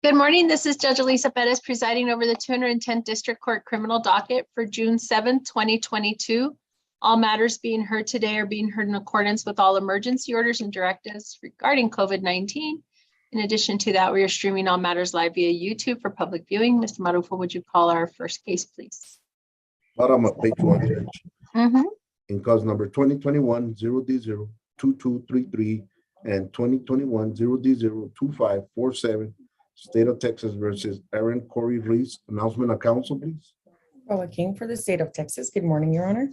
Good morning. This is Judge Alyssa Perez presiding over the 210th District Court criminal docket for June 7th, 2022. All matters being heard today are being heard in accordance with all emergency orders and directives regarding COVID-19. In addition to that, we are streaming all matters live via YouTube for public viewing. Mr. Marufo, would you call our first case, please? Bottom of page 1, Judge. Mm-hmm. In cause number 2021-0D02233 and 2021-0D02547, State of Texas versus Aaron Corey Reese. Announcement of counsel, please. Paula King for the state of Texas. Good morning, Your Honor.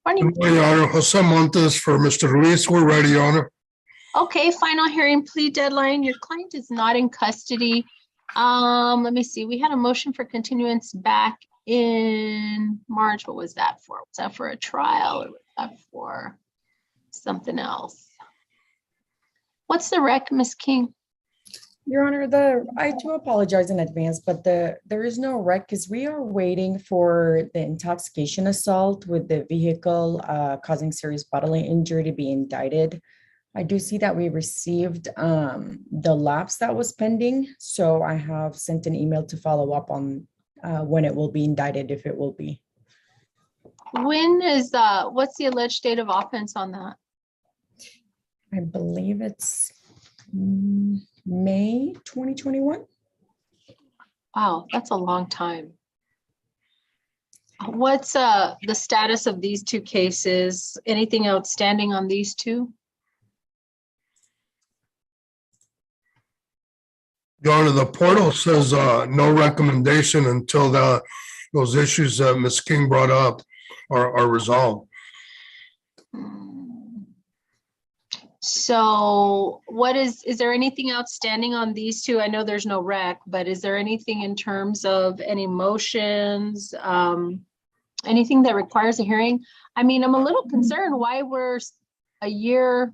Morning. Good morning, Your Honor. Jose Montes for Mr. Luis. We're ready, Your Honor. Okay, final hearing plea deadline. Your client is not in custody. Let me see. We had a motion for continuance back in March. What was that for? Was that for a trial or was that for something else? What's the rec, Ms. King? Your Honor, I do apologize in advance, but there is no rec because we are waiting for the intoxication assault with the vehicle causing serious bodily injury to be indicted. I do see that we received the lapse that was pending, so I have sent an email to follow up on when it will be indicted, if it will be. When is what's the alleged date of offense on that? I believe it's May 2021. Wow, that's a long time. What's the status of these two cases? Anything outstanding on these two? Your Honor, the portal says no recommendation until those issues that Ms. King brought up are resolved. So is there anything outstanding on these two? I know there's no rec, but is there anything in terms of any motions, anything that requires a hearing? I mean, I'm a little concerned why we're a year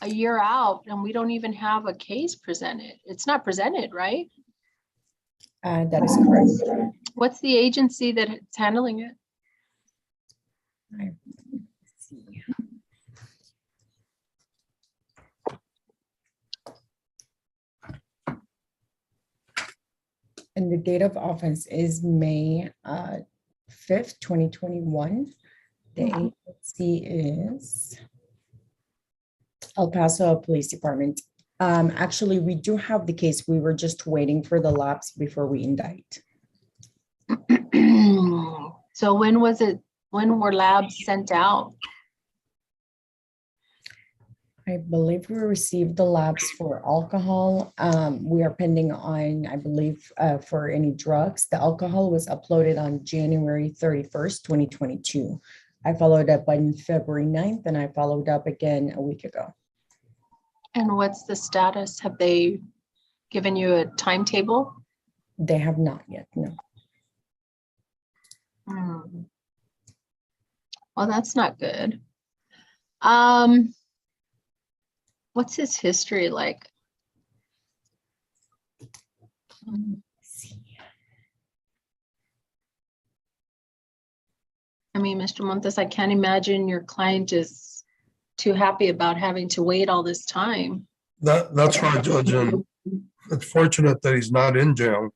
out and we don't even have a case presented. It's not presented, right? That is correct. What's the agency that's handling it? Let's see. And the date of offense is May 5th, 2021. The agency is El Paso Police Department. Actually, we do have the case. We were just waiting for the lapse before we indict. So when were labs sent out? I believe we received the labs for alcohol. We are pending on, I believe, for any drugs. The alcohol was uploaded on January 31st, 2022. I followed up on February 9th, and I followed up again a week ago. And what's the status? Have they given you a timetable? They have not yet, no. Well, that's not good. What's his history like? I mean, Mr. Montes, I can't imagine your client is too happy about having to wait all this time. That's right, Judge. And it's fortunate that he's not in jail.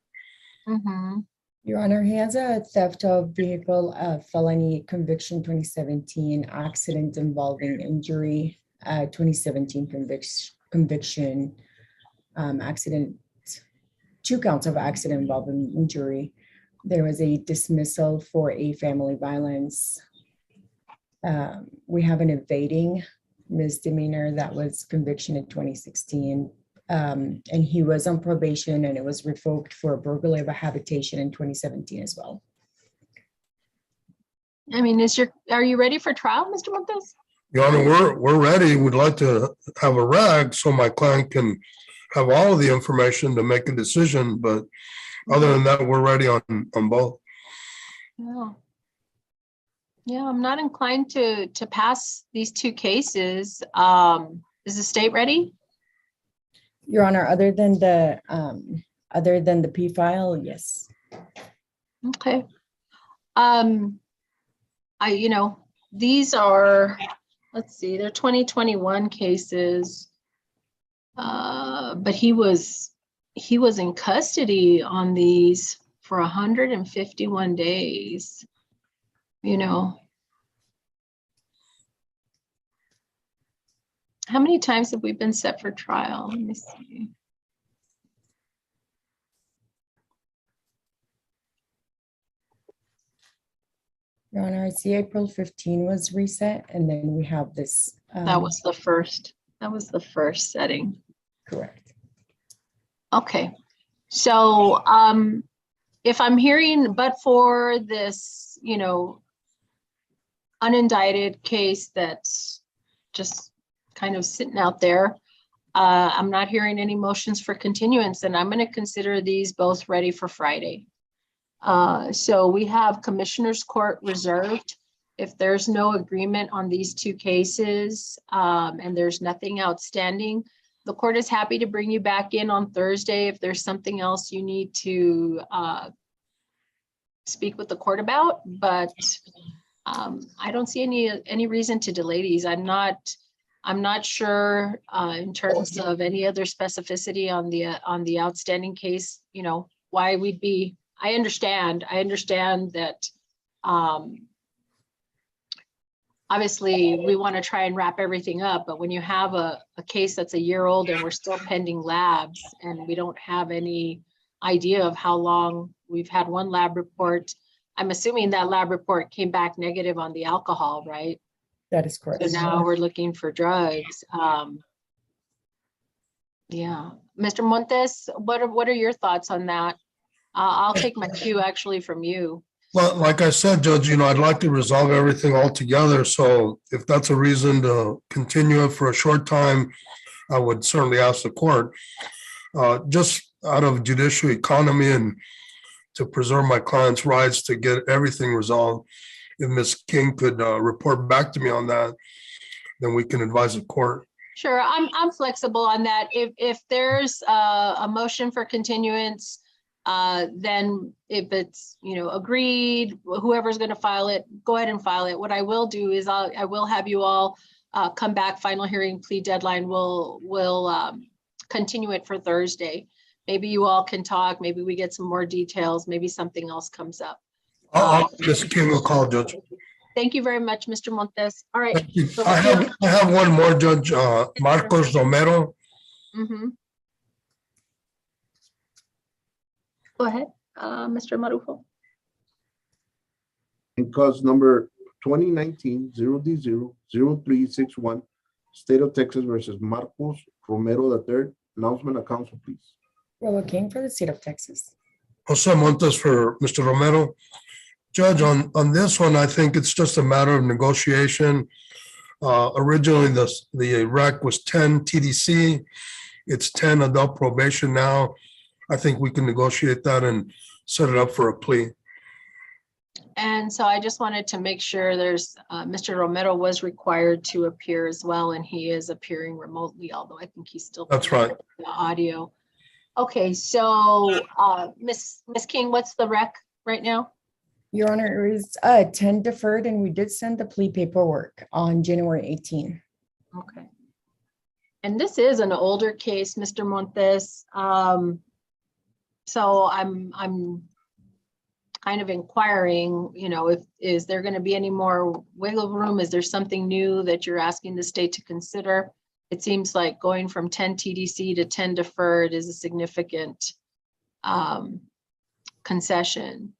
Mm-hmm. Your Honor, he has a theft of vehicle felony conviction 2017, accident involving injury 2017 conviction, accident, 2 counts of accident involving injury. There was a dismissal for a family violence. We have an evading misdemeanor that was conviction in 2016. And he was on probation and it was revoked for a burglary of a habitation in 2017 as well. I mean, are you ready for trial, Mr. Montes? Your Honor, we're ready. We'd like to have a rag so my client can have all of the information to make a decision. But other than that, we're ready on both. Yeah, I'm not inclined to pass these two cases. Is the state ready? Your Honor, other than the P file, yes. Okay. These are, let's see, they're 2021 cases. But he was he was in custody on these for 151 days, you know. How many times have we been set for trial? Let me see. Your Honor, I see April 15 was reset, and then we have this. That was the first. That was the first setting. Correct. Okay. So if I'm hearing, but for this, you know, unindicted case that's just kind of sitting out there, I'm not hearing any motions for continuance, and I'm going to consider these both ready for Friday. So we have Commissioner's Court reserved. If there's no agreement on these two cases, and there's nothing outstanding, the court is happy to bring you back in on Thursday if there's something else you need to speak with the court about. But I don't see any reason to delay these. I'm not sure in terms of any other specificity on the outstanding case, you know, why we'd be. I understand that obviously we want to try and wrap everything up, but when you have a case that's a year old and we're still pending labs and we don't have any idea of how long, we've had one lab report. I'm assuming that lab report came back negative on the alcohol, right? That is correct. So now we're looking for drugs. Yeah, Mr. Montes, what are your thoughts on that? I'll take my cue actually from you. Well, like I said, Judge, you know, I'd like to resolve everything all together. So if that's a reason to continue it for a short time, I would certainly ask the court. Just out of judicial economy and to preserve my client's rights to get everything resolved, if Ms. King could report back to me on that, then we can advise the court. Sure, I'm flexible on that. If there's a motion for continuance, then if it's, you know, agreed, whoever's going to file it, go ahead and file it. What I will do is I will have you all come back, final hearing plea deadline. We'll continue it for Thursday. Maybe you all can talk, maybe we get some more details, maybe something else comes up. Ms. King will call, Judge. Thank you very much, Mr. Montes. All right. Thank you. I have one more, Judge, Marcos Romero. Mm-hmm. Go ahead, Mr. Marufo. In cause number 2019-0D0-0361, State of Texas versus Marcos Romero III. Announcement of council, please. We're looking for the state of Texas. Jose Montes for Mr. Romero. Judge, on this one, I think it's just a matter of negotiation. Originally, the rec was 10 TDC. It's 10 adult probation now. I think we can negotiate that and set it up for a plea. And so I just wanted to make sure there's, Mr. Romero was required to appear as well, and he is appearing remotely, although I think he's still. That's right. The audio. Okay, so Miss King, what's the rec right now? Your Honor, it was 10 deferred, and we did send the plea paperwork on January 18. Okay. And this is an older case, Mr. Montes. So I'm kind of inquiring, you know, is there going to be any more wiggle room? Is there something new that you're asking the state to consider? It seems like going from 10 TDC to 10 deferred is a significant concession.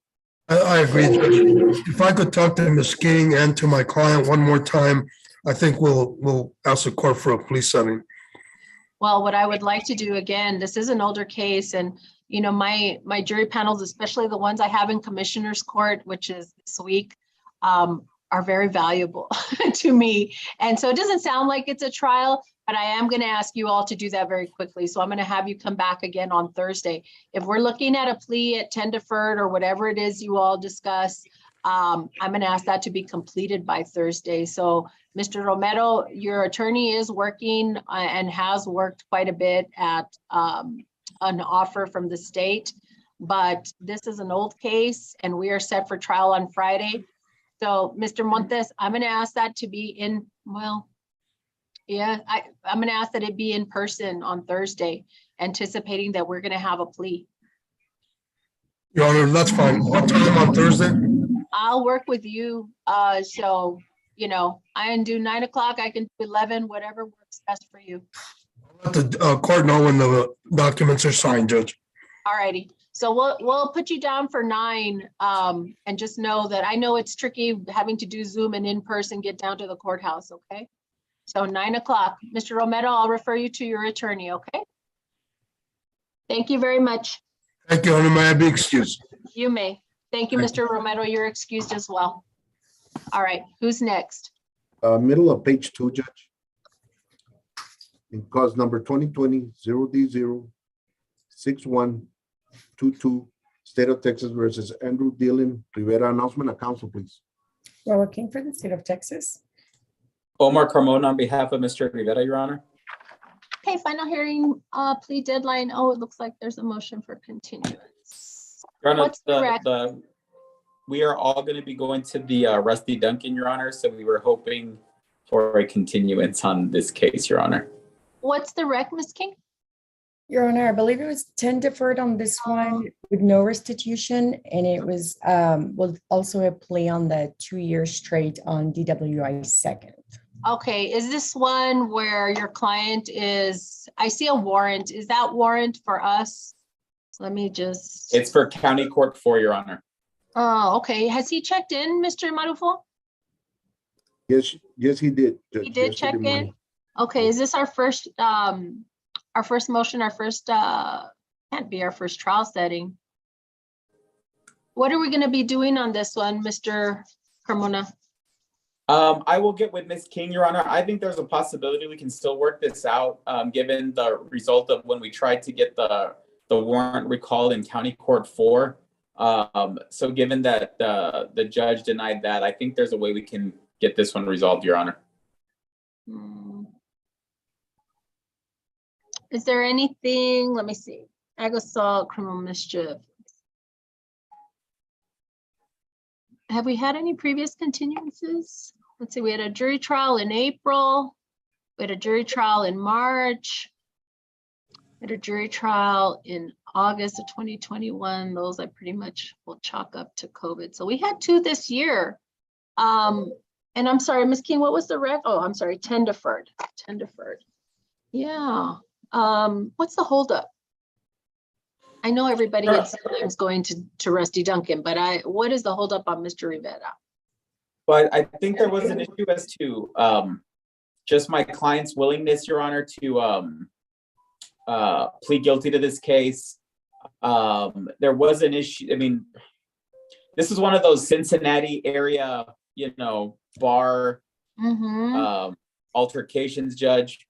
I agree, Judge. If I could talk to Ms. King and to my client one more time, I think we'll ask the court for a plea setting. Well, what I would like to do, again, this is an older case, and you know, my jury panels, especially the ones I have in Commissioner's Court, which is this week, are very valuable to me. And so it doesn't sound like it's a trial, but I am going to ask you all to do that very quickly. So I'm going to have you come back again on Thursday. If we're looking at a plea at 10 deferred or whatever it is you all discuss, I'm going to ask that to be completed by Thursday. So Mr. Romero, your attorney is working and has worked quite a bit at an offer from the state, but this is an old case and we are set for trial on Friday. So Mr. Montes, I'm going to ask that to be in, well, yeah, I'm going to ask that it be in person on Thursday. anticipating that we're gonna have a plea. Your Honor, that's fine. What time on Thursday? I'll work with you, so, you know, I can do 9 o'clock, I can do 11, whatever works best for you. Let the court know when the documents are signed, Judge. Alrighty, so we'll put you down for 9, and just know that I know it's tricky having to do Zoom and in person, get down to the courthouse, okay? So 9 o'clock. Mr. Romero, I'll refer you to your attorney, okay? Thank you very much. Thank you, Honor. May I be excused? You may. Thank you, Thank Mr. Romero. You're excused as well. All right, who's next? Middle of page 2, Judge. In cause number 2020-0D0-6122, State of Texas versus Andrew Dillon Rivera. Announcement of council, please. Joaquin for the state of Texas. Omar Carmona on behalf of Mr. Rivera, Your Honor. Okay, final hearing, plea deadline. Oh, it looks like there's a motion for continuance. Your Honor, What's the rec? we are all going to be going to the Rusty Duncan, Your Honor. So we were hoping for a continuance on this case, Your Honor. What's the rec, Ms. King? Your Honor, I believe it was 10 deferred on this one with no restitution, and it was also a plea on the 2 years straight on DWI second. Okay, is this one where your client is, I see a warrant. Is that warrant for us? Let me just. It's for County Court 4, Your Honor. Oh, okay. Has he checked in, Mr. Marufo? Yes, he did. Judge, He did yesterday check in? morning. Okay, is this our first motion, can't be our first trial setting. What are we gonna be doing on this one, Mr. Carmona? I will get with Ms. King, Your Honor. I think there's a possibility we can still work this out, given the result of when we tried to get the warrant recalled in County Court 4. So given that the judge denied that, I think there's a way we can get this one resolved, Your Honor. Is there anything, let me see, ag assault, criminal mischief. Have we had any previous continuances? Let's see, we had a jury trial in April. We had a jury trial in March. We had a jury trial in August of 2021. Those I pretty much will chalk up to COVID. So we had 2 this year. And I'm sorry, Ms. King, what was the rec? Oh, I'm sorry, 10 deferred, 10 deferred. Yeah, what's the holdup? I know everybody is sometimes going to Rusty Duncan, but what is the holdup on Mr. Rivera? But I think there was an issue as to just my client's willingness, Your Honor, to plead guilty to this case. There was an issue. I mean, this is one of those Cincinnati area, bar altercations, Judge.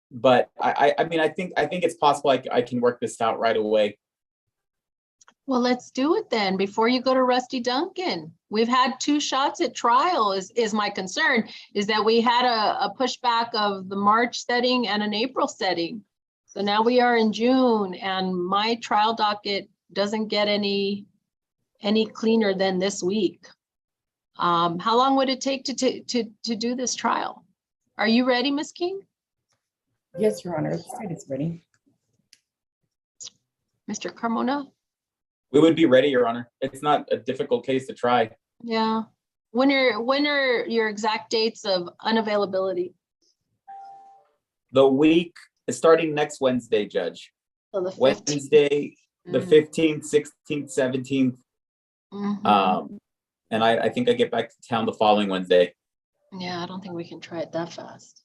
But I mean, I think it's possible I can work this out right away. Well, let's do it then before you go to Rusty Duncan. We've had 2 shots at trial is my concern, is that we had a pushback of the March setting and an April setting. So now we are in June and my trial docket doesn't get any cleaner than this week. How long would it take to do this trial? Are you ready, Ms. King? Yes, Your Honor, the state is ready. Mr. Carmona? We would be ready, Your Honor. It's not a difficult case to try. Yeah. When are your exact dates of unavailability? The week is starting next Wednesday, Judge. So the 15th. Wednesday, the 15th, 16th, 17th. And I think I get back to town the following Wednesday. Yeah, I don't think we can try it that fast.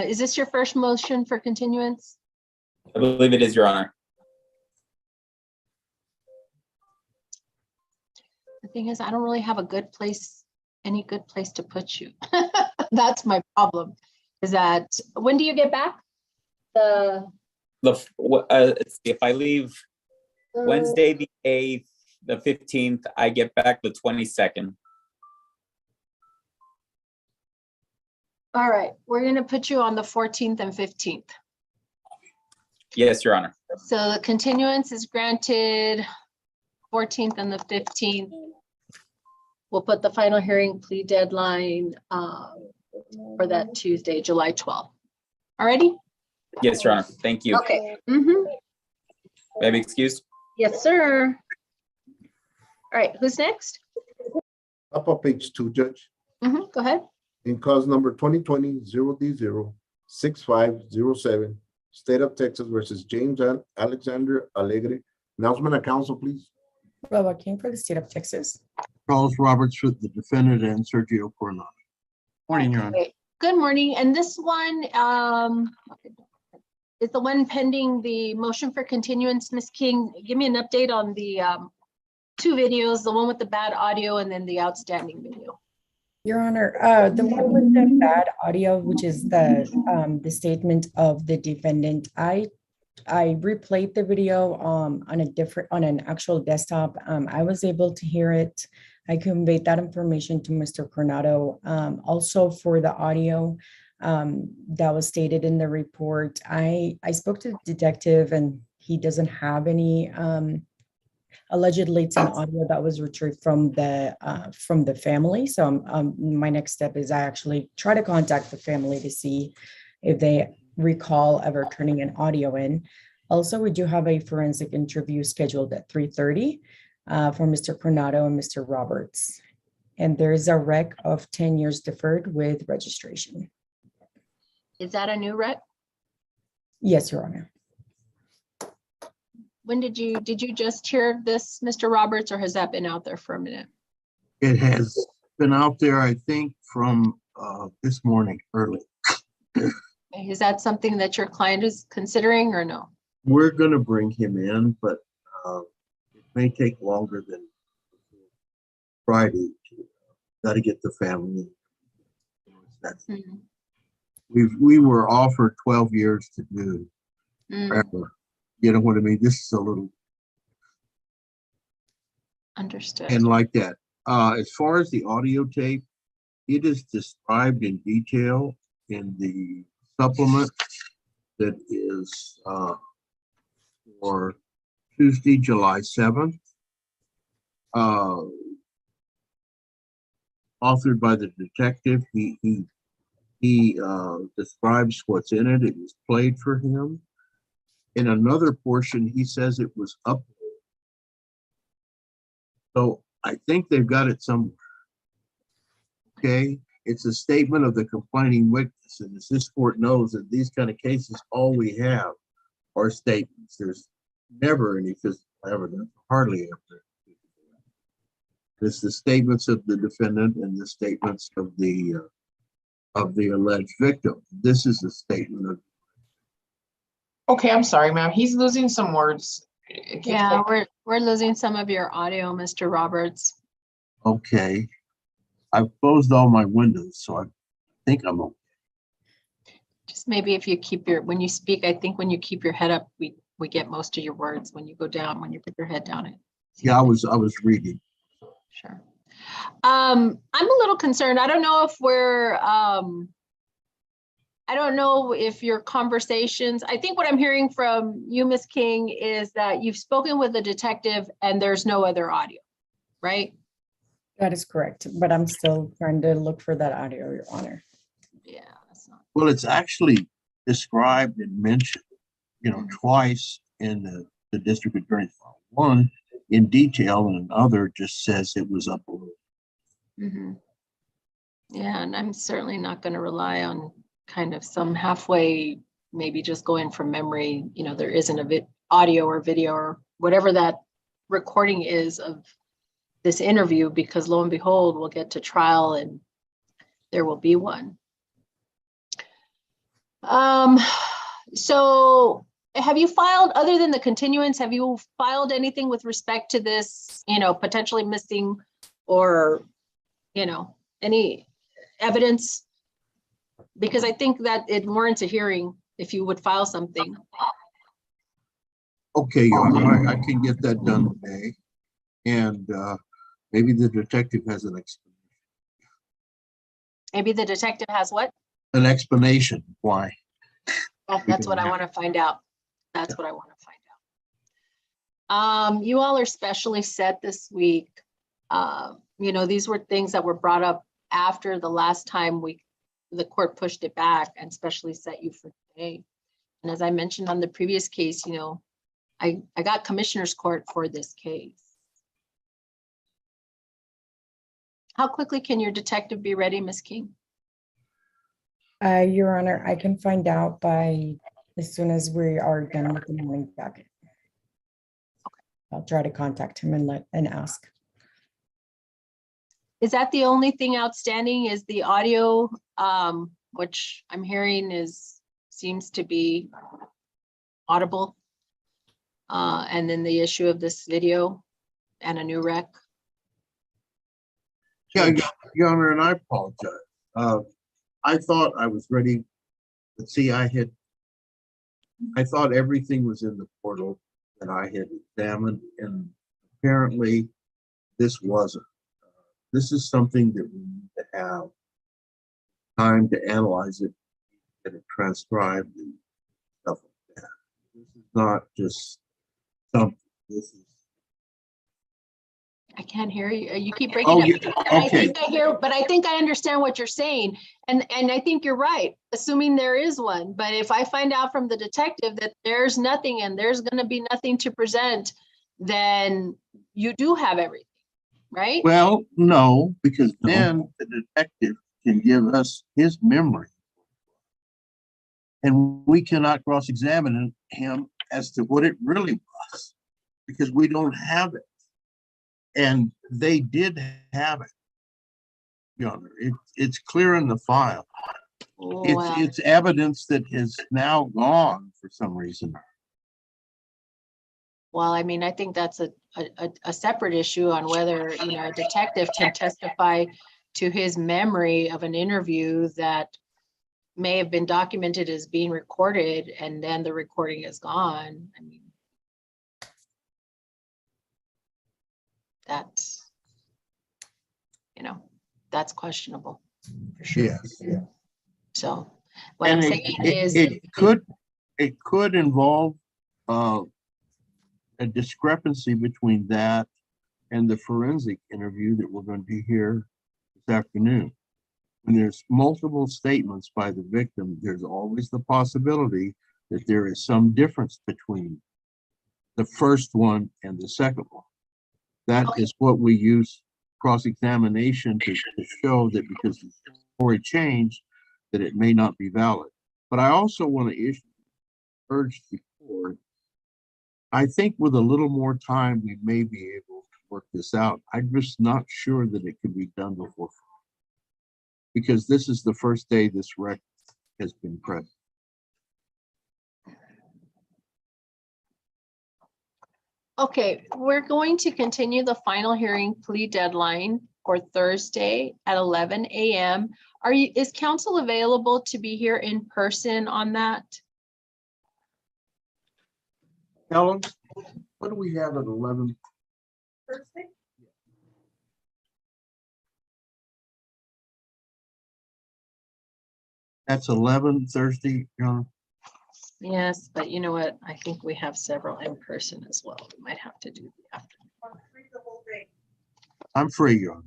Is this your first motion for continuance? I believe it is, Your Honor. The thing is, I don't really have any good place to put you. That's my problem, is that, when do you get back? If I leave Wednesday the 8th, the 15th, I get back the 22nd. All right, we're gonna put you on the 14th and 15th. Yes, Your Honor. So the continuance is granted 14th and the 15th. we'll put the final hearing plea deadline for that Tuesday, July 12th. Alrighty? Yes, Your Honor. Thank you. Okay. Mhm. May I be excused? Yes, sir. All right, who's next? Up on page 2, Judge. Go ahead. In cause number 2020-0D06507, State of Texas versus James Alexander Alegre. Announcement of council, please. Roa King for the state of Texas. Charles Roberts for the defendant and Sergio Coronado. Morning, Your Honor. Okay. Good morning. And this one is the one pending the motion for continuance. Ms. King, give me an update on the two videos, the one with the bad audio and then the outstanding video. Your Honor, the one with the bad audio, which is the statement of the defendant, I replayed the video on an actual desktop. I was able to hear it. I conveyed that information to Mr. Coronado. Also for the audio that was stated in the report, I spoke to the detective and he doesn't have any allegedly it's an audio that was retrieved from the family. So my next step is I actually try to contact the family to see if they recall ever turning an audio in. Also, we do have a forensic interview scheduled at 3:30 for Mr. Coronado and Mr. Roberts. And there is a rec of 10 years deferred with registration. Is that a new rec? Yes, Your Honor. When did you just hear this, Mr. Roberts, or has that been out there for a minute? It has been out there, I think, from this morning early. Is that something that your client is considering or no? We're going to bring him in, but it may take longer than Friday. Got to get the family. Mhm. We were offered 12 years to do. Mm, You know what I mean? This is a little understood. and like that. As far as the audio tape, it is described in detail in the supplement that is for Tuesday, July 7th. Authored by the detective. He describes what's in it. It was played for him. In another portion, he says it was uploaded. So I think they've got it somewhere. Okay, it's a statement of the complaining witness, and as this court knows, in these kind of cases, all we have are statements. There's never any physical evidence, hardly ever. It's the statements of the defendant and the statements of the alleged victim. This is a statement of. Okay, I'm sorry, ma'am. He's losing some words. It keeps Yeah, like- we're losing some of your audio, Mr. Roberts. Okay, I've closed all my windows, so I think I'm okay. Just maybe if you keep when you speak, I think when you keep your head up, we get most of your words. When you go down, when you put your head down, Yeah, I was reading. Sure. I'm a little concerned. I don't know if I don't know if your conversations, I think what I'm hearing from you, Ms. King, is that you've spoken with the detective and there's no other audio, right? That is correct, but I'm still trying to look for that audio, Your Honor. Yeah, that's not. Well, it's actually described and mentioned, twice in the district attorney's file. One in detail, and another just says it was uploaded. Mm-hmm. Yeah, and I'm certainly not going to rely on kind of some halfway, maybe just going from memory, there isn't a audio or video or whatever that recording is of this interview, because lo and behold, we'll get to trial and there will be one. So have you filed, other than the continuance, have you filed anything with respect to this, potentially missing or, any evidence? Because I think that it warrants a hearing if you would file something. Okay, Your Honor, I can get that done today. And maybe the detective has an explanation. Maybe the detective has what? An explanation why. That's what I want to find out. That's what I want to find out. You all are specially set this week you know, these were things that were brought up after the last time the court pushed it back and especially set you for today. And as I mentioned on the previous case, you know, I got commissioner's court for this case. How quickly can your detective be ready, Ms. King? Your Honor, I can find out by as soon as we are done with the morning packet. I'll try to contact him and ask. Is that the only thing outstanding is the audio, which I'm hearing seems to be audible? And then the issue of this video and a new rec? Yeah, Your Honor, and I apologize. I thought I was ready, but see, I thought everything was in the portal that I had examined, and apparently this wasn't. This is something that we need to have time to analyze it, get it transcribed and stuff like that. This is not just something, this is. I can't hear you. You keep breaking up. Yeah, And I okay. think I hear, but I think I understand what you're saying. And I think you're right, assuming there is one. But if I find out from the detective that there's nothing and there's going to be nothing to present, then you do have everything, right? Well, no, because then the detective can give us his memory. And we cannot cross-examine him as to what it really was, because we don't have it. And they did have it. Your Honor, it's clear in the file. Well, It's evidence that is now gone for some reason. well, I mean, I think that's a separate issue on whether, you know, a detective can testify to his memory of an interview that may have been documented as being recorded and then the recording is gone. I mean, that's, you know, that's questionable for sure. Yes. So what I'm And saying is, it could involve a discrepancy between that and the forensic interview that we're going to hear this afternoon. When there's multiple statements by the victim, there's always the possibility that there is some difference between the first one and the second one. That is what we use cross-examination to show that because the story changed, that it may not be valid. But I also want to urge the court, I think with a little more time, we may be able to work this out. I'm just not sure that it can be done before, because this is the first day this record has been present. okay, we're going to continue the final hearing plea deadline for Thursday at 11 a.m. Is counsel available to be here in person on that? Helen, what do we have at 11? Thursday? That's 11 Thursday, Your Honor. Yes, but you know what? I think we have several in person as well. We might have to do the afternoon. I'm free, Your Honor.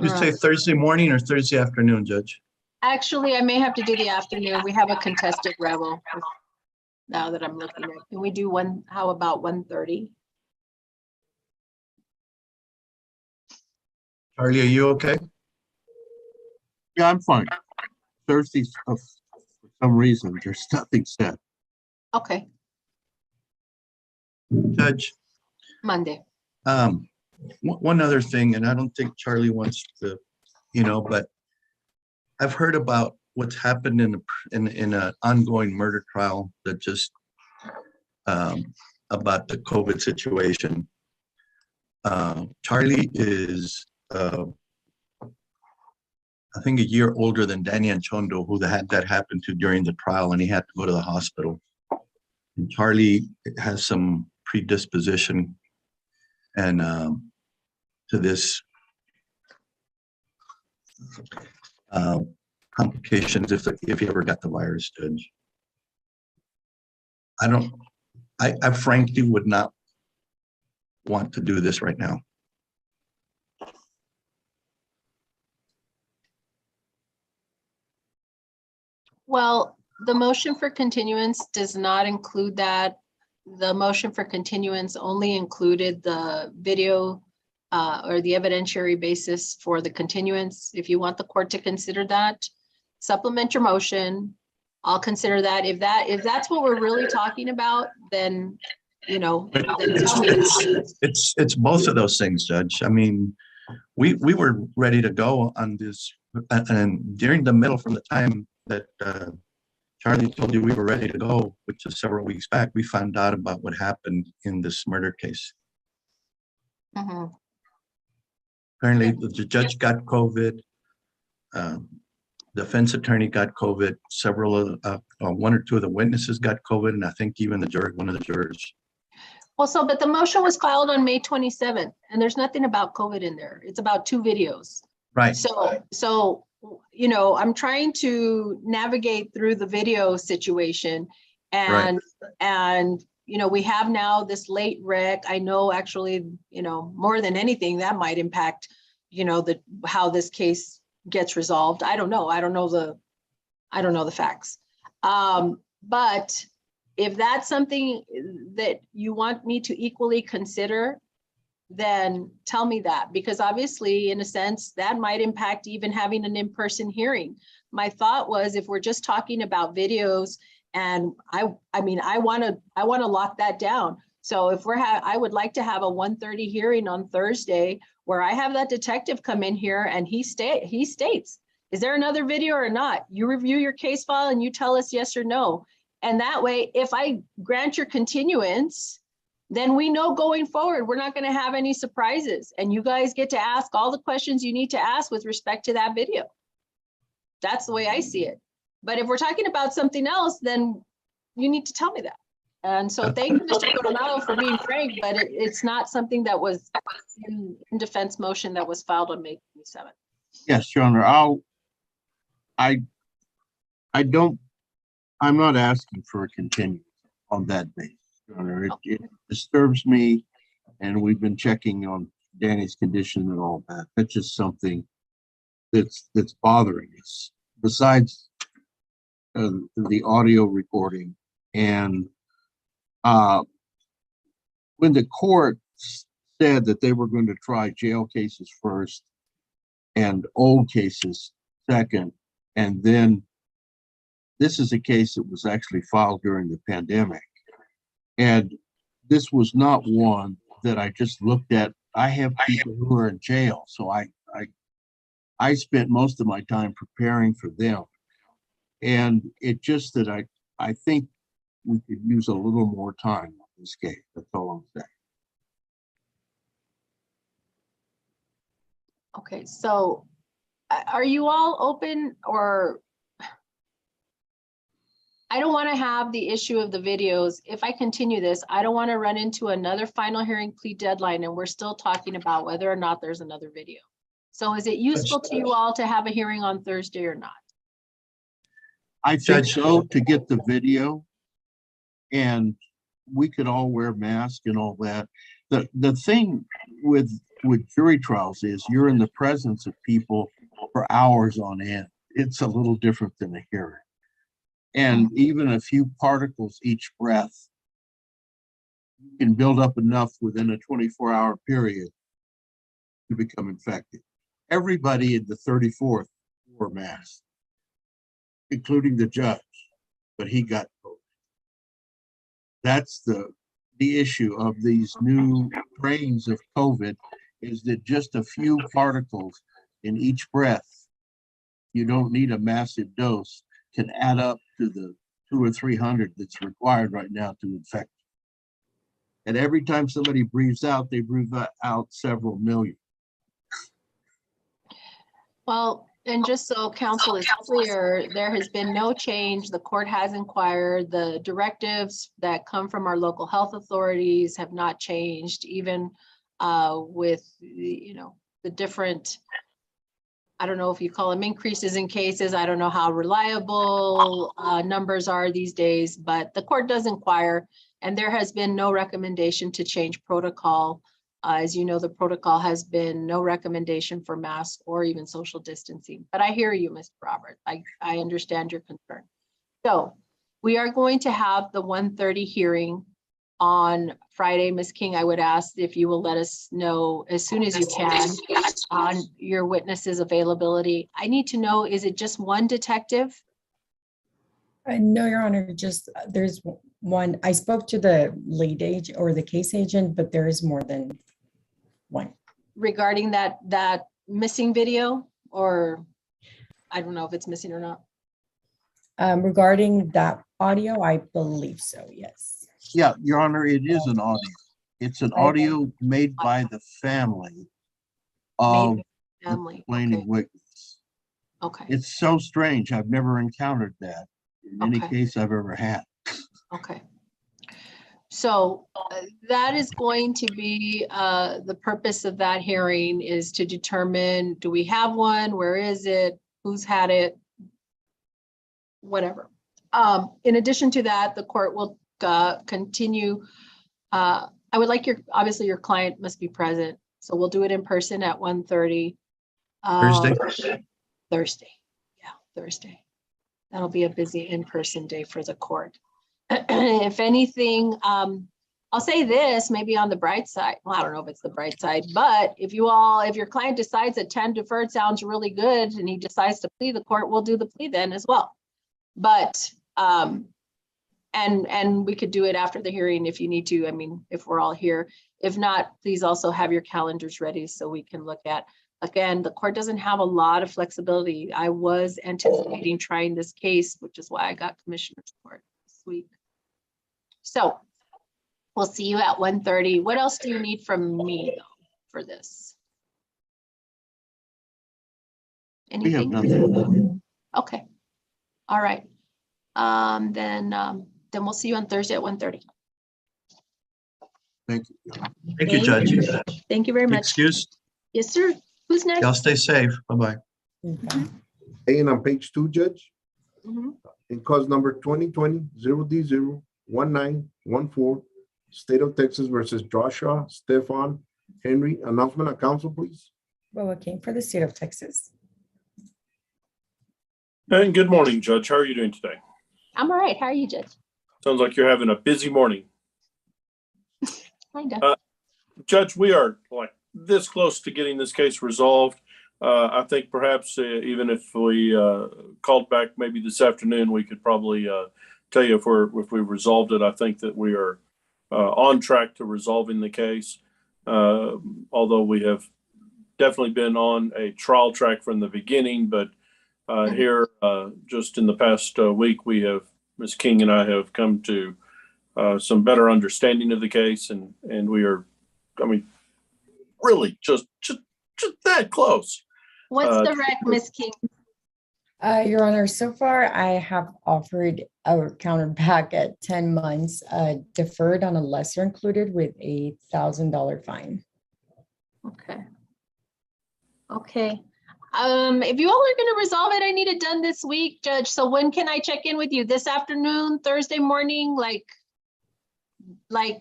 You say Thursday morning or Thursday afternoon, Judge? Actually, I may have to do the afternoon. We have a contested rebel now that I'm looking at. Can we do one? How about 1:30? Charlie, are you okay? Yeah, I'm fine. Thursdays, for some reason, there's nothing set. Okay, Judge, Monday. one other thing, and I don't think Charlie wants to, but I've heard about what's happened in an ongoing murder trial that just about the COVID situation. Charlie is, I think, a year older than Danny Anchondo, who that happened to during the trial, and he had to go to the hospital. And Charlie has some predisposition and to this complications if he ever got the virus, Judge. I frankly would not want to do this right now. Well, the motion for continuance does not include that. The motion for continuance only included the video or the evidentiary basis for the continuance. If you want the court to consider that, supplement your motion. I'll consider that. If that's what we're really talking about, then, you know, But then tell me. it's both of those things, Judge. I mean, we were ready to go on this, and during the middle, from the time that Charlie told you we were ready to go, which is several weeks back, we found out about what happened in this murder case. Mhm. Apparently, the judge got COVID. Defense attorney got COVID. Several of one or two of the witnesses got COVID, and I think even one of the jurors. Well, so, but the motion was filed on May 27th, and there's nothing about COVID in there. It's about 2 videos. Right. So, you know, I'm trying to navigate through the video situation, and, you know, we have now this late rec. I know actually, you know, more than anything that might impact, you know, how this case gets resolved. I don't know. I don't know the facts. But if that's something that you want me to equally consider, then tell me that, because obviously, in a sense, that might impact even having an in-person hearing. My thought was, if we're just talking about videos, and I mean, I want to lock that down. So if I would like to have a 1:30 hearing on Thursday where I have that detective come in here and he states, is there another video or not? You review your case file and you tell us yes or no. And that way, if I grant your continuance, then we know going forward, we're not going to have any surprises. And you guys get to ask all the questions you need to ask with respect to that video. That's the way I see it. But if we're talking about something else, then you need to tell me that. And so thank you, Mr. Coronado, for being frank, but it's not something that was in defense motion that was filed on May 27th. Yes, Your Honor, I'm not asking for a continuance on that basis, Your Honor. It disturbs me, and we've been checking on Danny's condition and all that. That's just something that's bothering us. Besides the audio recording, and when the court said that they were going to try jail cases first and old cases second, and then this is a case that was actually filed during the pandemic. And this was not one that I just looked at. I have people who are in jail, so I spent most of my time preparing for them. And it just that I think we could use a little more time on this case. That's all I'm saying. Okay, so are you all open, or I don't want to have the issue of the videos. If I continue this, I don't want to run into another final hearing plea deadline and we're still talking about whether or not there's another video. So is it useful to you all to have a hearing on Thursday or not? I think so, to get the video, and we could all wear masks and all that. The thing with jury trials is you're in the presence of people for hours on end. It's a little different than a hearing. And even a few particles each breath can build up enough within a 24-hour period to become infected. Everybody in the 34th wore masks, including the judge, but he got COVID. That's the issue of these new strains of COVID, is that just a few particles in each breath, you don't need a massive dose, can add up to the 200 or 300 that's required right now to infect. And every time somebody breathes out, they breathe out several million. Well, and just so counsel is clear, there has been no change. The court has inquired. The directives that come from our local health authorities have not changed, even with the different, I don't know if you call them increases in cases. I don't know how reliable numbers are these days, but the court does inquire. And there has been no recommendation to change protocol. As you know, the protocol has been no recommendation for masks or even social distancing. But I hear you, Mr. Robert. I understand your concern. So we are going to have the 1:30 hearing on Friday. Ms. King, I would ask if you will let us know as soon as you can on your witnesses' availability. I need to know, is it just one detective? No, Your Honor, just there's one. I spoke to the lead agent or the case agent, but there is more than one. Regarding that missing video, or I don't know if it's missing or not. Regarding that audio, I believe so, yes. Yeah, Your Honor, it is an audio. It's an audio made by the family of the Family. complaining witness. Okay, It's so strange. I've never encountered that in any Okay. case I've ever had. okay. So that is going to be the purpose of that hearing, is to determine, do we have one? Where is it? Who's had it? Whatever. In addition to that, the court will continue. I would like obviously your client must be present. So we'll do it in person at 1:30. Thursday? Thursday. Yeah, Thursday. That'll be a busy in-person day for the court. If anything, I'll say this, maybe on the bright side. Well, I don't know if it's the bright side, but if your client decides that 10 deferred sounds really good and he decides to plea, the court will do the plea then as well. But, and we could do it after the hearing if you need to. I mean, if we're all here. If not, please also have your calendars ready so we can look at. Again, the court doesn't have a lot of flexibility. I was anticipating trying this case, which is why I got commissioner's court this week. So we'll see you at 1:30. What else do you need from me though for this? We have Anything? nothing. Okay. All right. Then we'll see you on Thursday at 1:30. Thank you. Thank you, Judge. Thank you very much. Excuse, Yes, sir. Who's next? y'all stay safe. Bye-bye. Okay. And on page 2, Judge, Mhm. in cause number 2020-0D01914, State of Texas versus Joshua Stefan Henry. Announcement of council, please. Well, King for the state of Texas. And good morning, Judge. How are you doing today? I'm all right. How are you, Judge? Sounds like you're having a busy morning. Kinda. Judge, we are like this close to getting this case resolved. I think perhaps even if we called back maybe this afternoon, we could probably tell you if we resolved it. I think that we are on track to resolving the case, although we have definitely been on a trial track from the beginning. But here, just in the past week, Ms. King and I have come to some better understanding of the case, and we are, I mean, really just that close. What's the rec, Miss King? Your Honor, so far I have offered our counterback at 10 months deferred on a lesser included with a $1,000 fine. Okay. Okay. If you all are going to resolve it, I need it done this week, Judge. So when can I check in with you? This afternoon, Thursday morning, like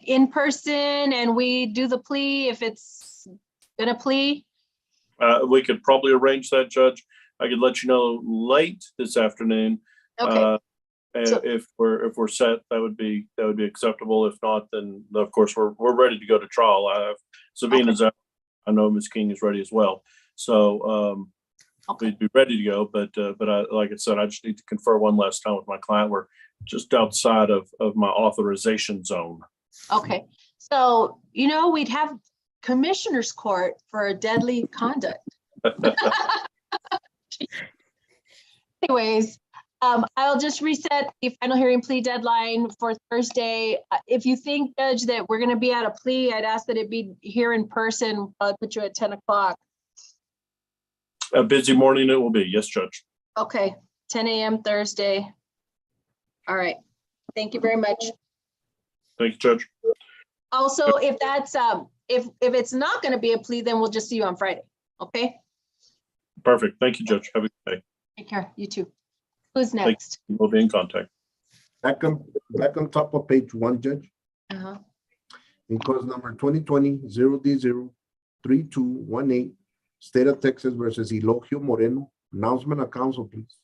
in person, and we do the plea if it's gonna plea? We could probably arrange that, Judge. I could let you know late this afternoon. Okay. So- If we're set, that would be acceptable. If not, then of course we're ready to go to trial. Sabina's out. I know Ms. King is ready as well. So Okay. we'd be ready to go. But like I said, I just need to confer one last time with my client. We're just outside of my authorization zone. Okay. So, we'd have commissioner's court for deadly conduct. Anyways, I'll just reset the final hearing plea deadline for Thursday. If you think, Judge, that we're going to be at a plea, I'd ask that it be here in person. I'll put you at 10 o'clock. A busy morning it will be. Yes, Judge. Okay, 10 a.m. Thursday. All right. Thank you very much. Thank you, Judge. Also, if that's if it's not going to be a plea, then we'll just see you on Friday. Okay. Perfect. Thank you, Judge. Have a good day. Take care. You too. Who's Thank next? We'll be in contact. Back on top of page 1, Judge. Uh-huh. In cause number 2020-0D03218, State of Texas versus Elogio Moreno. Announcement of council, please.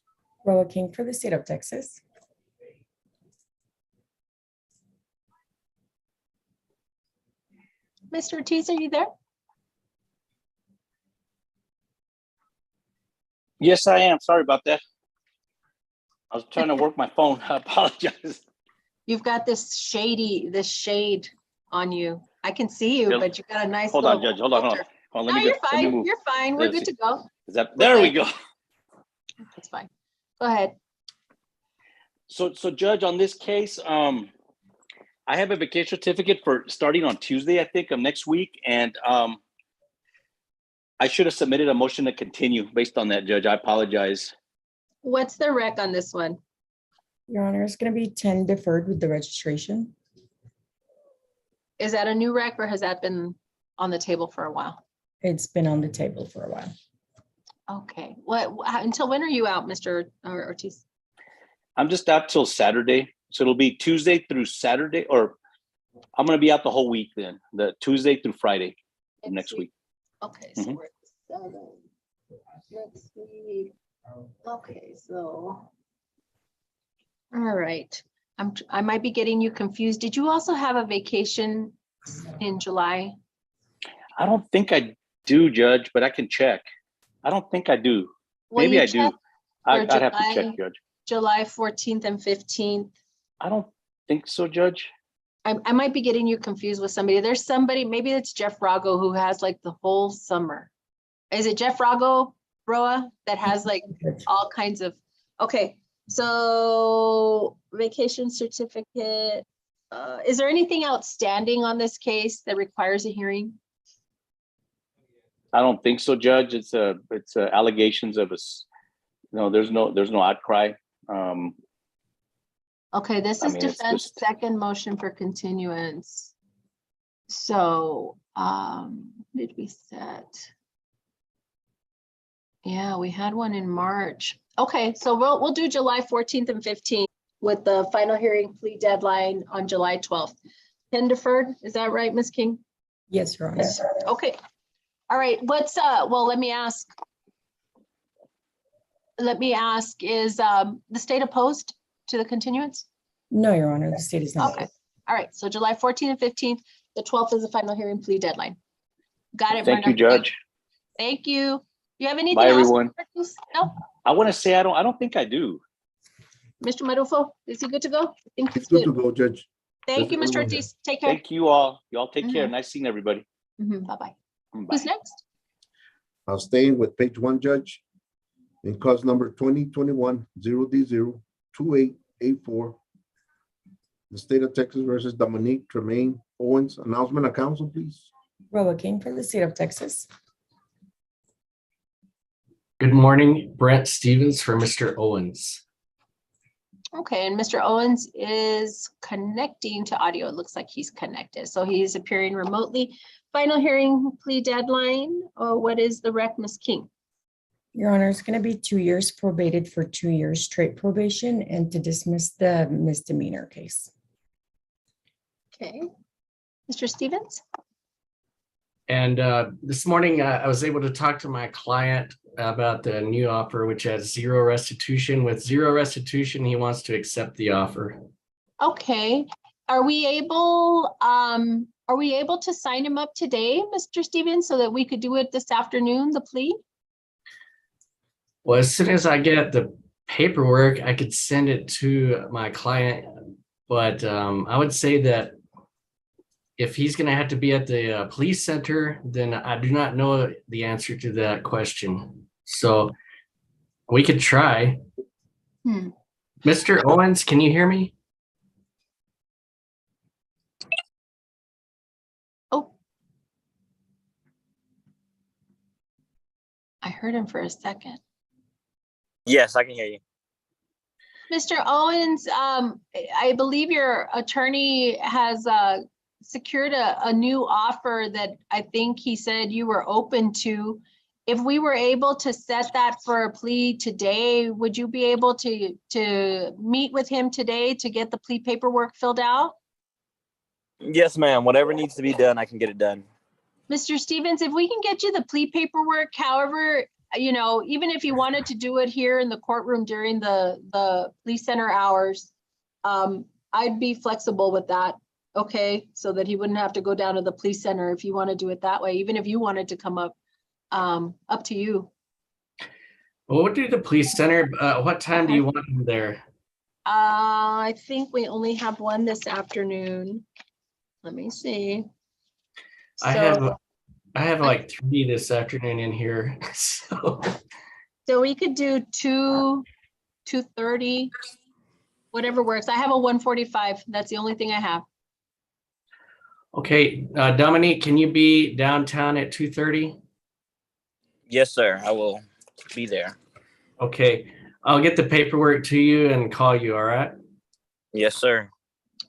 Roa King for the state of Texas. Mr. Ortiz, are you there? Yes, I am. Sorry about that. I was trying to work my phone. I apologize. You've got this shade on you. I can see you, Yep. but you got a nice Hold on, little Judge. Hold on. filter. Hold on. No, Let me you're go. Let me fine. move. You're fine. We're Let's good see. to go. Is that there? We go. That's fine. Go ahead. So Judge, on this case, I have a vacation certificate for starting on Tuesday, I think, of next week, and I should have submitted a motion to continue based on that, Judge. I apologize. What's the rec on this one? Your Honor, it's going to be 10 deferred with the registration. Is that a new rec or has that been on the table for a while? It's been on the table for a while. Okay. Until when are you out, Mr. Ortiz? I'm just out till Saturday, so it'll be Tuesday through Saturday, or I'm going to be out the whole week then, the Tuesday through Friday of next week. Okay, so we're at 7 next week. Okay, so. All right. I might be getting you confused. Did you also have a vacation in July? I don't think I do, Judge, but I can check. I don't think I do. Well, Maybe you I do. checked I'd for have to check, Judge. July 14th and 15th. I don't think so, Judge. I might be getting you confused with somebody. There's somebody, maybe it's Jeff Rago, who has like the whole summer. Is it Jeff Rago, Roa, that has like all kinds of, okay. So vacation certificate. Is there anything outstanding on this case that requires a hearing? I don't think so, Judge. It's allegations of us. No, there's no outcry. Okay, this is mean, it's defense just- second motion for continuance. So, did we set? Yeah, we had one in March. Okay, so we'll do July 14th and 15th with the final hearing plea deadline on July 12th. 10 deferred, is that right, Ms. King? Yes, Your Honor. Okay. All right, well, let me ask, is the state opposed to the continuance? No, Your Honor, the state is not. Okay, all right, so July 14th and 15th, the 12th is the final hearing plea deadline. Got it. Thank you, Brenda. Judge. Thank you. You have anything Bye, else? everyone. No, I want to say I don't think I do. Mr. Marufo, is he good to go? I think he's It's good good. to go, Judge. Thank you, Yes, Mr. everyone. Ortiz. Take care. Thank you all. You all take care. Nice seeing everybody. Bye-bye. Bye. Who's next? I'll stay with page 1, Judge. In cause number 2021-0D02884, the state of Texas versus Dominique Tremaine Owens. Announcement of council, please. Roa King for the state of Texas. Good morning, Brent Stevens for Mr. Owens. Okay, and Mr. Owens is connecting to audio. It looks like he's connected. So he's appearing remotely. Final hearing plea deadline. Oh, what is the rec, Ms. King? Your Honor, it's going to be 2 years probated for 2 years straight probation and to dismiss the misdemeanor case. Okay. Mr. Stevens? And this morning, I was able to talk to my client about the new offer, which has zero restitution. With zero restitution, he wants to accept the offer. Okay. Are we able to sign him up today, Mr. Stevens, so that we could do it this afternoon, the plea? Well, as soon as I get the paperwork, I could send it to my client. But I would say that if he's going to have to be at the police center, then I do not know the answer to that question. So we could try. Mr. Owens, can you hear me? Oh. I heard him for a second. Yes, I can hear you. Mr. Owens, I believe your attorney has secured a new offer that I think he said you were open to. If we were able to set that for a plea today, would you be able to meet with him today to get the plea paperwork filled out? Yes, ma'am. Whatever needs to be done, I can get it done. Mr. Stevens, if we can get you the plea paperwork, however, you know, even if you wanted to do it here in the courtroom during the police center hours, I'd be flexible with that. Okay, so that he wouldn't have to go down to the police center if you want to do it that way, even if you wanted to come up, up to you. Well, we'll do the police center. What time do you want him there? I think we only have one this afternoon. Let me see. I have like 3 this afternoon in here. So we could do 2:30, whatever works. I have a 1:45. That's the only thing I have. okay, Dominique, can you be downtown at 2:30? Yes, sir. I will be there. Okay, I'll get the paperwork to you and call you. All right. Yes, sir.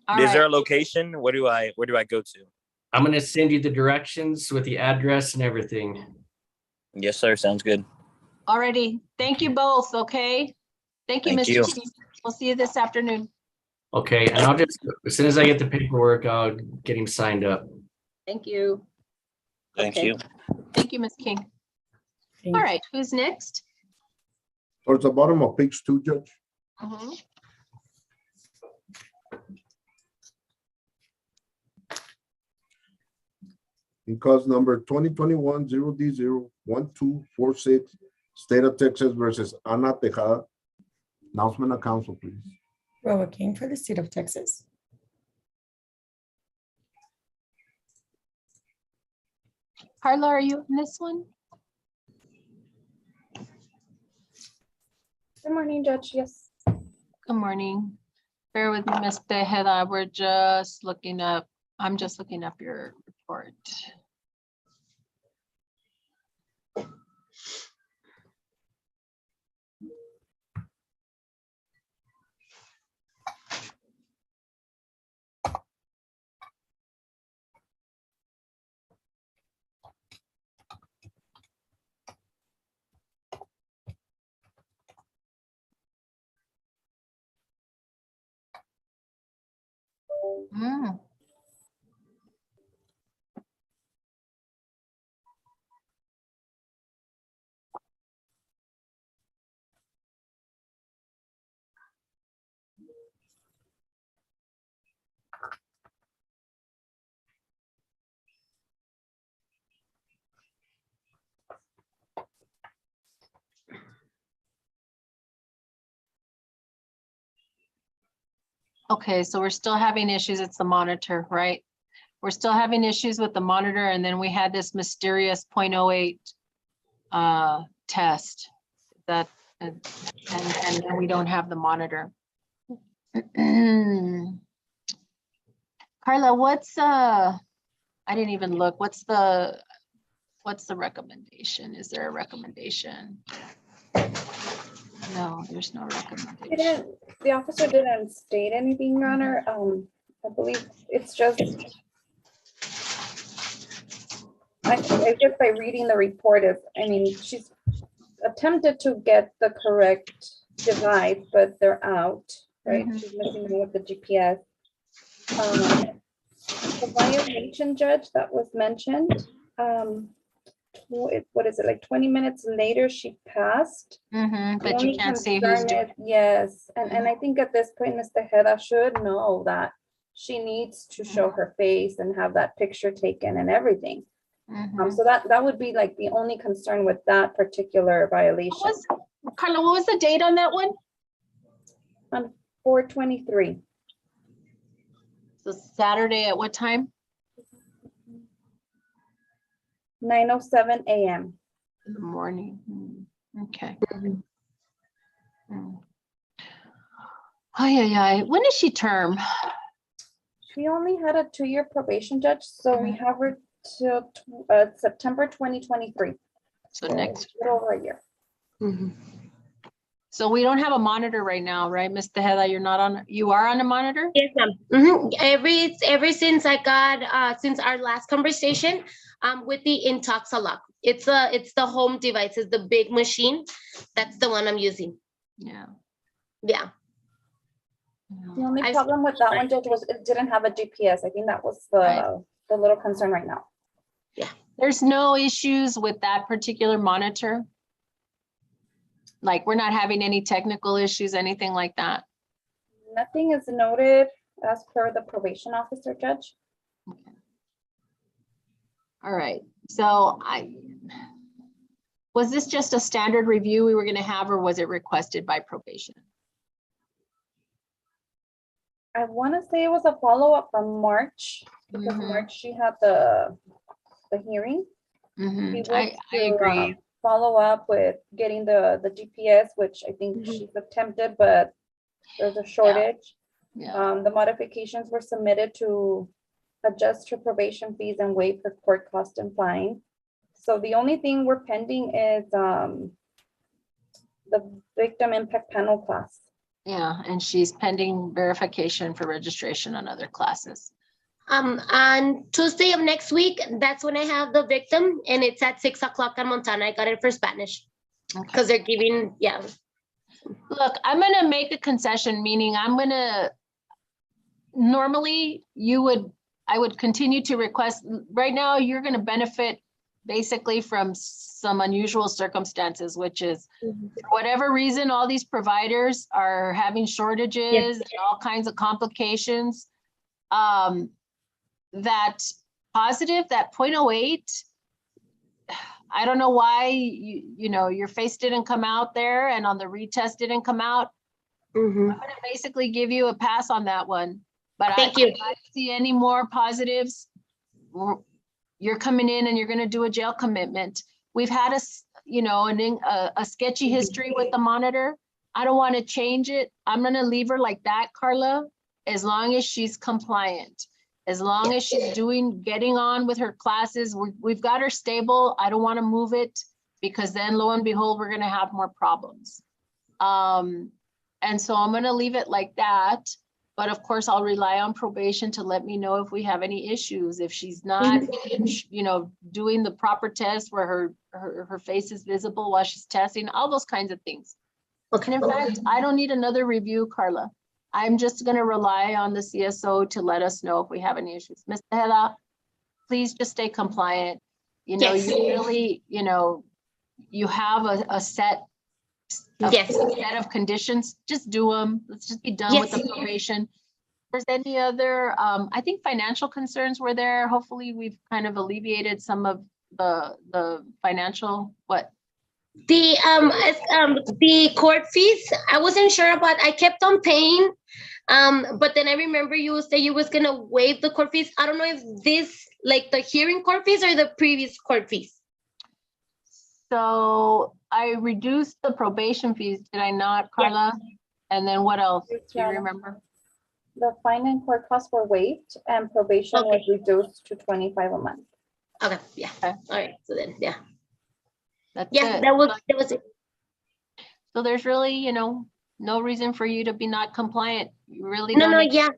All Is there a right. location? Where do I go to? I'm gonna send you the directions with the address and everything. Yes, sir. Sounds good. Alrighty. Thank you both. Okay. Thank you, Thank Mr. you. Stevens. We'll see you this afternoon. Okay, and I'll just, as soon as I get the paperwork, I'll get him signed up. Thank you. Thank Okay. you. Thank you, Ms. King. Thank All you. right, who's next? Towards the bottom of page 2, Judge. Mhm. In cause number 2021-0D01246, State of Texas versus Ana Tejada. Announcement of council, please. Roa King for the state of Texas. Carla, are you in this one? Good morning, Judge. Yes. Good morning. Bear with me, Ms. Tejeda. We're just looking up, I'm just looking up your report. Mm. Okay, so we're still having issues. It's the monitor, right? We're still having issues with the monitor, and then we had this mysterious 0.08 test that, and then we don't have the monitor. Carla, what's I didn't even look. What's the recommendation? Is there a recommendation? No, there's no recommendation. The officer didn't state anything, Your Honor. I believe it's just, I guess by reading the report, she's attempted to get the correct device, but they're out, right? She's missing one with the GPS. The violation, Judge, that was mentioned, what is it, like 20 minutes later she passed. But you can't see who's doing it. Yes, and I think at this point, Ms. Tejeda should know that she needs to show her face and have that picture taken and everything. So that would be like the only concern with that particular violation. Carla, what was the date on that one? On 4/23. So Saturday at what time? 9:07 a.m. In the morning. Okay. Oh, yeah. When is she term? She only had a 2-year probation, Judge, so we have her till September 2023. So next a little over a year. So we don't have a monitor right now, right, Ms. Tejeda? You are on a monitor? Yes, ma'am. Ever since I got since our last conversation, with the Intoxalock. It's the home device, it's the big machine. That's the one I'm using. Yeah. Yeah. The only I- problem with that one, Judge, was it didn't have a GPS. I think that was Right. the little concern right now. There's no issues with that particular monitor? Like, we're not having any technical issues, anything like that? Nothing is noted as per the probation officer, Judge. All right, so was this just a standard review we were gonna have, or was it requested by probation? I want to say it was a follow-up from March, because Mhm. March she had the hearing. Mhm, He I was to, agree. follow up with getting the GPS, which I think Mhm. she's attempted, but there's a shortage. Yeah, The modifications were submitted to adjust her probation fees and waive her court cost and fine. So the only thing we're pending is the victim impact panel class. yeah, and she's pending verification for registration on other classes. On Tuesday of next week, that's when I have the victim, and it's at 6 o'clock on Montana. I got it for Spanish Okay. because they're giving, yeah. Look, I'm gonna make a concession, meaning normally I would continue to request, right now, you're gonna benefit basically from some unusual circumstances, which is for whatever reason, all these providers are having shortages and all kinds of complications. That positive, that 0.08, I don't know why your face didn't come out there and on the retest didn't come out. I'm gonna basically give you a pass on that one. But Thank you. if I see any more positives, you're coming in and you're gonna do a jail commitment. We've had a sketchy history with the monitor. I don't want to change it. I'm gonna leave her like that, Carla, as long as she's compliant. As long as she's getting on with her classes, we've got her stable. I don't want to move it because then lo and behold, we're gonna have more problems. And so I'm gonna leave it like that. But of course, I'll rely on probation to let me know if we have any issues. If she's not, doing the proper test where her face is visible while she's testing, all those kinds of things. Okay. And in fact, I don't need another review, Carla. I'm just gonna rely on the CSO to let us know if we have any issues. Ms. Tejeda, please just stay compliant. Yes. You really, you have a set Yes. set of conditions, just do them. Let's just be done with the Yes. probation. If there's any other, I think financial concerns were there. Hopefully we've kind of alleviated some of the financial, The court fees, I wasn't sure about. I kept on paying, but then I remember you said you was gonna waive the court fees. I don't know if this, like the hearing court fees or the previous court fees. So I reduced the probation fees, did I not, Carla? And then what else? Do you remember? The fine and court costs were waived and probation was reduced to 25 a month. Okay, yeah. Okay. All right, so then, yeah. That's Yeah, it. that was it. So there's really, no reason for you to be not compliant. You really No, don't no, need yeah.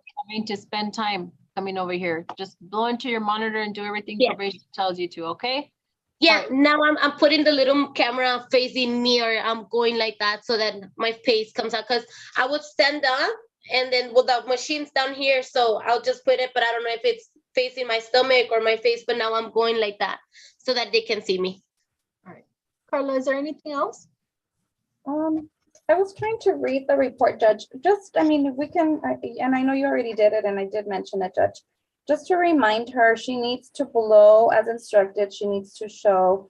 to spend time coming over here. Just blow into your monitor and do everything Yeah. probation tells you to, okay? Yeah, now I'm putting the little camera facing me, or I'm going like that so that my face comes out, because I would stand up and then with the machines down here, so I'll just put it, but I don't know if it's facing my stomach or my face, but now I'm going like that so that they can see me. All right. Carla, is there anything else? I was trying to read the report, Judge. We can, and I know you already did it, and I did mention it, Judge. Just to remind her, she needs to blow as instructed. She needs to show.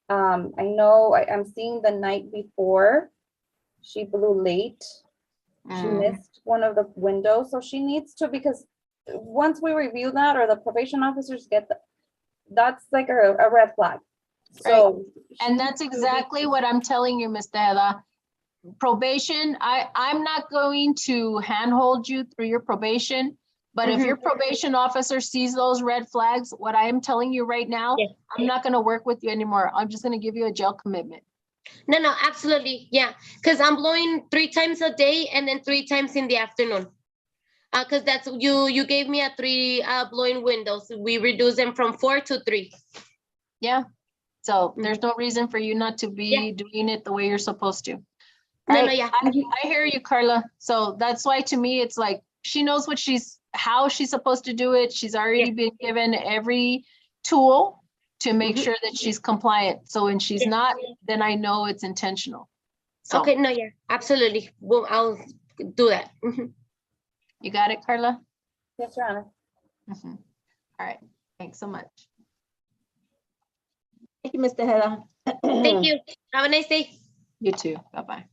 I know I'm seeing the night before she blew late. She missed one of the windows, so she needs to, because once we review that or the probation officers get that, that's like a red flag. So, and that's exactly what I'm telling you, Ms. Tejeda. Probation, I'm not going to handhold you through your probation, but if your probation officer sees those red flags, what I am telling you right now, I'm not going to work with you anymore. I'm just going to give you a jail commitment. No, absolutely. Yeah, because I'm blowing 3 times a day and then 3 times in the afternoon. Because that's you gave me a 3 blowing windows. We reduce them from 4 to 3. Yeah. So there's no reason for you not to be doing it the way you're supposed to. No, Right? no, yeah. I hear you, Carla. So that's why to me, it's like, she knows how she's supposed to do it. She's already been given every tool to make sure that she's compliant. So when she's not, then I know it's intentional. So, Okay, no, yeah, absolutely. Well, I'll do that. Mhm. you got it, Carla? Yes, Your Honor. Mhm. All right, thanks so much. Thank you, Mr. Heda. Thank you. Have a nice day. You too, bye-bye.